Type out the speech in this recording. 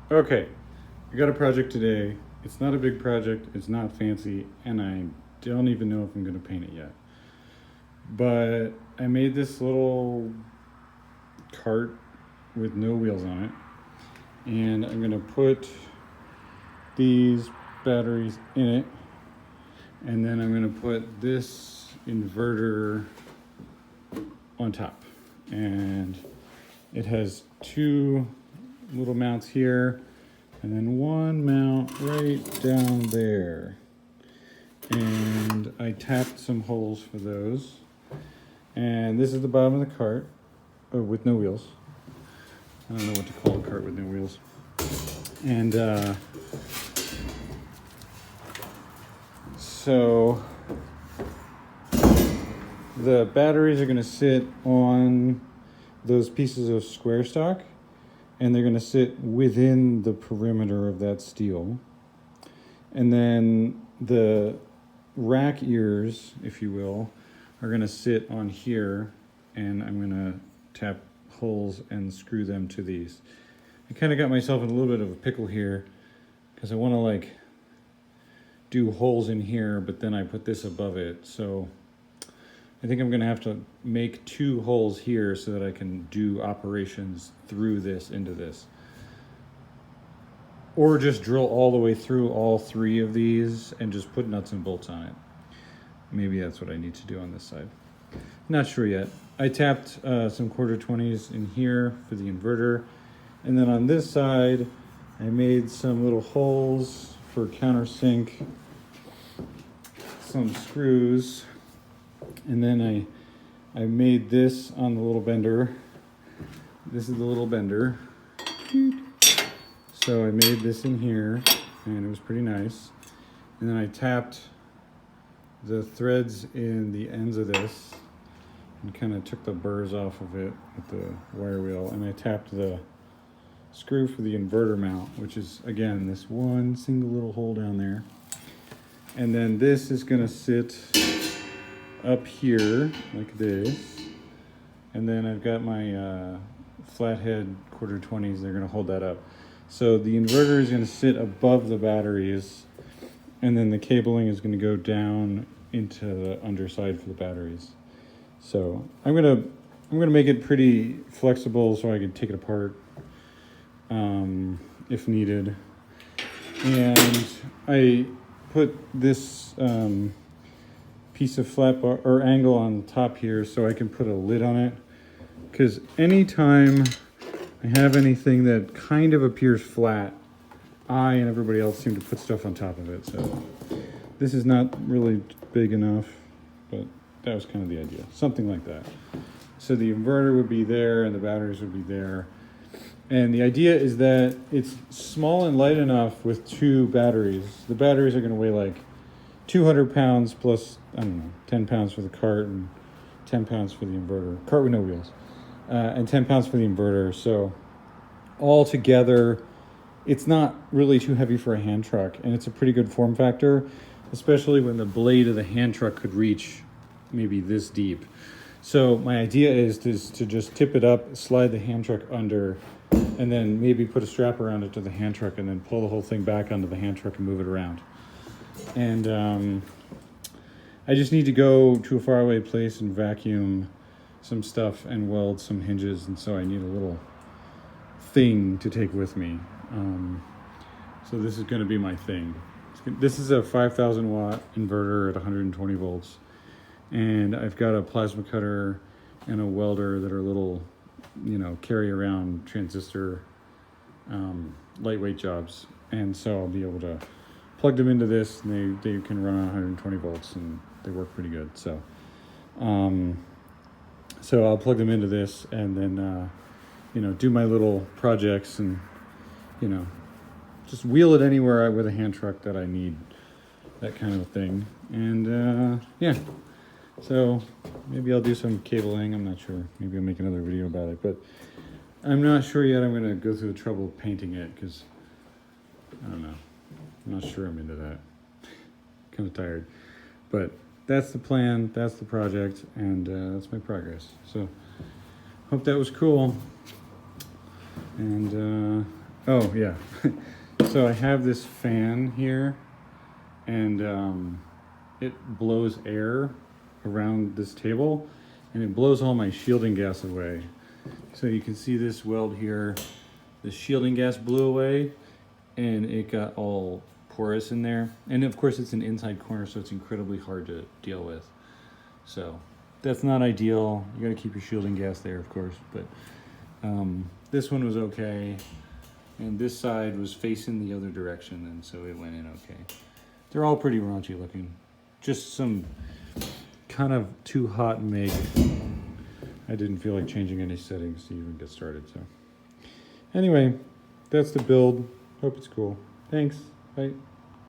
Okay, I got a project today. It's not a big project, it's not fancy, and I don't even know if I'm gonna paint it yet. But I made this little cart with no wheels on it, and I'm gonna put these batteries in it, and then I'm gonna put this inverter on top. And it has two little mounts here, and then one mount right down there. And I tapped some holes for those. And this is the bottom of the cart, with no wheels. I don't know what to call a cart with no wheels. And so the batteries are going to sit on those pieces of square stock, and they're going to sit within the perimeter of that steel. And then the rack ears, if you will, are going to sit on here, and I'm going to tap holes and screw them to these. I kind of got myself in a little bit of a pickle here because I want to like do holes in here, but then I put this above it. So I think I'm going to have to make two holes here so that I can do operations through this into this. Or just drill all the way through all three of these and just put nuts and bolts on it. Maybe that's what I need to do on this side. Not sure yet. I tapped some quarter 20s in here for the inverter. And then on this side, I made some little holes for countersink, some screws. And then I made this on the little bender. This is the little bender. So I made this in here, and it was pretty nice. And then I tapped the threads in the ends of this and kind of took the burrs off of it with the wire wheel. And I tapped the screw for the inverter mount, which is, again, this one single little hole down there. And then this is going to sit up here like this. And then I've got my flathead quarter 20s. They're going to hold that up. So the inverter is going to sit above the batteries, and then the cabling is going to go down into the underside for the batteries. So I'm gonna make it pretty flexible so I can take it apart if needed. And I put this piece of flat bar or angle on top here so I can put a lid on it, because anytime I have anything that kind of appears flat, I and everybody else seem to put stuff on top of it. So this is not really big enough, but that was kind of the idea. Something like that. So the inverter would be there and the batteries would be there. And the idea is that it's small and light enough with two batteries. The batteries are going to weigh like 200 pounds plus, I don't know, 10 pounds for the cart and 10 pounds for the inverter. Cart with no wheels. And 10 pounds for the inverter. So all together, it's not really too heavy for a hand truck, and it's a pretty good form factor, especially when the blade of the hand truck could reach maybe this deep. So my idea is to just tip it up, slide the hand truck under, and then maybe put a strap around it to the hand truck, and then pull the whole thing back onto the hand truck and move it around. And I just need to go to a faraway place and vacuum some stuff and weld some hinges, and so I need a little thing to take with me. So this is going to be my thing. This is a 5,000 watt inverter at 120 volts, and I've got a plasma cutter and a welder that are little, carry around transistor lightweight jobs, and so I'll be able to plug them into this, and they can run on 120 volts, and they work pretty good. So I'll plug them into this, and then do my little projects, and just wheel it anywhere with a hand truck that I need, that kind of a thing. And so maybe I'll do some cabling. I'm not sure. Maybe I'll make another video about it, but I'm not sure yet. I'm going to go through the trouble of painting it because I don't know. I'm not sure I'm into that. Kind of tired, but that's the plan. That's the project, and that's my progress. So hope that was cool. And Oh yeah. So I have this fan here, and it blows air around this table, and it blows all my shielding gas away. So you can see this weld here. The shielding gas blew away, and it got all porous in there. And of course, it's an inside corner, so it's incredibly hard to deal with. So that's not ideal. You got to keep your shielding gas there, of course. But this one was okay, and this side was facing the other direction, and so it went in okay. They're all pretty raunchy looking. Just some kind of too hot make. I didn't feel like changing any settings to even get started. So anyway, that's the build. Hope it's cool. Thanks. Bye.